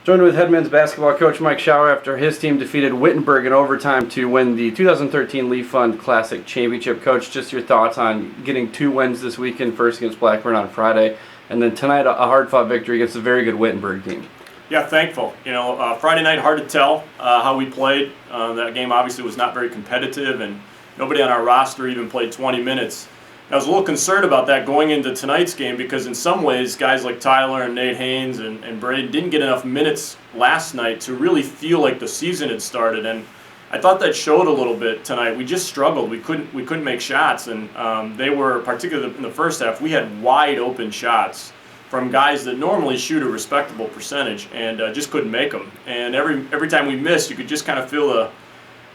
Joined with head men's basketball coach Mike Schauer after his team defeated Wittenberg in overtime to win the 2013 Lee Pfund Classic championship. Coach, just your thoughts on getting 2 wins this weekend, first against Blackburn on Friday, and then tonight a hard-fought victory against a very good Wittenberg team. Yeah, thankful. Friday night, hard to tell how we played. That game obviously was not very competitive, and nobody on our roster even played 20 minutes. I was a little concerned about that going into tonight's game because in some ways guys like Tyler and Nate Haynes and Braden didn't get enough minutes last night to really feel like the season had started, and I thought that showed a little bit tonight. We just struggled. We couldn't make shots, and they were, particularly in the first half, we had wide open shots from guys that normally shoot a respectable percentage and just couldn't make them. And every time we missed, you could just kind of feel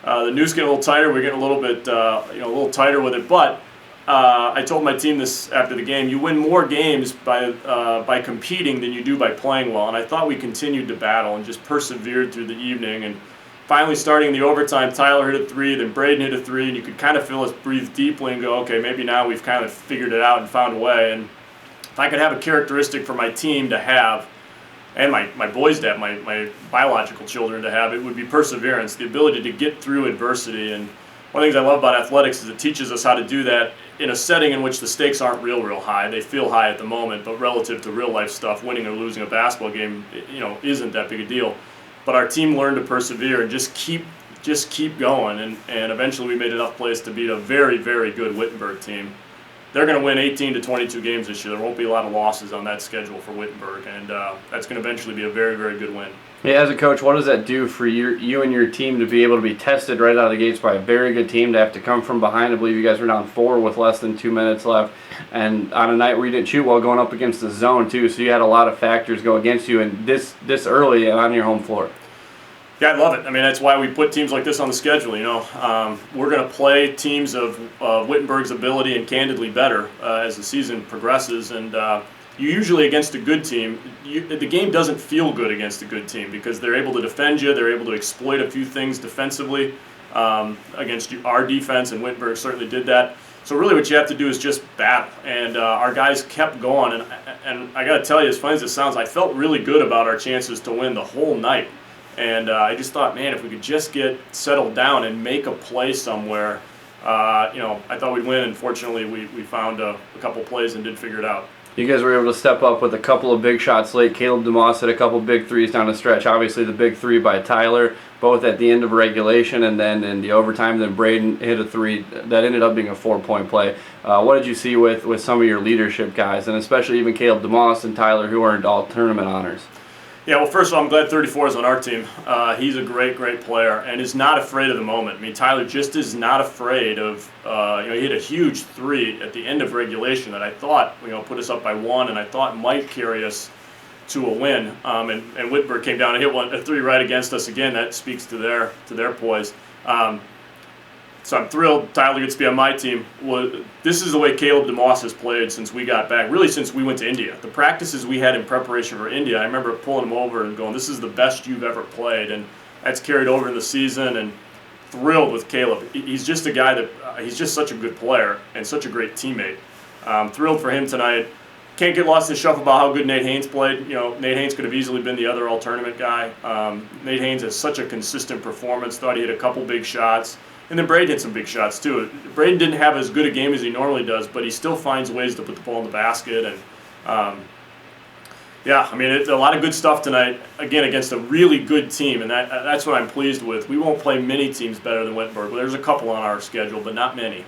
the noose get a little tighter. We're getting a little bit a little tighter with it, but I told my team this after the game, you win more games by competing than you do by playing well. And I thought we continued to battle and just persevered through the evening. And finally, starting the overtime, Tyler hit a 3, then Braden hit a 3, and you could kind of feel us breathe deeply and go, okay, maybe now we've kind of figured it out and found a way. And if I could have a characteristic for my team to have, and my boys to have, my biological children to have, it would be perseverance, the ability to get through adversity. And one of the things I love about athletics is it teaches us how to do that in a setting in which the stakes aren't real high. They feel high at the moment, but relative to real life stuff, winning or losing a basketball game, isn't that big a deal. But our team learned to persevere and just keep going, and eventually we made enough plays to beat a very, very good Wittenberg team. They're going to win 18 to 22 games this year. There won't be a lot of losses on that schedule for Wittenberg, and that's going to eventually be a very, very good win. Yeah, as a coach, what does that do for you and your team to be able to be tested right out of the gates by a very good team, to have to come from behind? I believe you guys were down 4 with less than 2 minutes left, and on a night where you didn't shoot well, going up against the zone too, so you had a lot of factors go against you, and this early and on your home floor. Yeah, I love it. I mean, that's why we put teams like this on the schedule. We're going to play teams of Wittenberg's ability and candidly better as the season progresses. And you usually, against a good team, the game doesn't feel good against a good team because they're able to defend you. They're able to exploit a few things defensively against our defense, and Wittenberg certainly did that. So really what you have to do is just battle. And our guys kept going. And I got to tell you, as funny as it sounds, I felt really good about our chances to win the whole night. And I just thought, man, if we could just get settled down and make a play somewhere, I thought we'd win. And fortunately, we found a couple plays and did figure it out. You guys were able to step up with a couple of big shots late. Caleb DeMoss hit a couple big threes down the stretch. Obviously, the big 3 by Tyler, both at the end of regulation and then in the overtime. Then Braden hit a 3 that ended up being a 4-point play. What did you see with some of your leadership guys, and especially even Caleb DeMoss and Tyler, who earned all tournament honors? Yeah, well, first of all, I'm glad 34 is on our team. He's a great, great player and is not afraid of the moment. I mean, Tyler just is not afraid of, he hit a huge 3 at the end of regulation that I thought, put us up by 1, and I thought might carry us to a win. And Wittenberg came down and hit a 3 right against us again. That speaks to their poise. So I'm thrilled Tyler gets to be on my team. This is the way Caleb DeMoss has played since we got back, really since we went to India. The practices we had in preparation for India, I remember pulling him over and going, this is the best you've ever played. And that's carried over in the season, and thrilled with Caleb. He's just a guy he's just such a good player and such a great teammate. Thrilled for him tonight. Can't get lost in the shuffle about how good Nate Haynes played. Nate Haynes could have easily been the other all-tournament guy. Nate Haynes has such a consistent performance. Thought he hit a couple big shots. And then Braden hit some big shots too. Braden didn't have as good a game as he normally does, but he still finds ways to put the ball in the basket. And it's a lot of good stuff tonight, again, against a really good team, and that's what I'm pleased with. We won't play many teams better than Wittenberg. There's a couple on our schedule, but not many.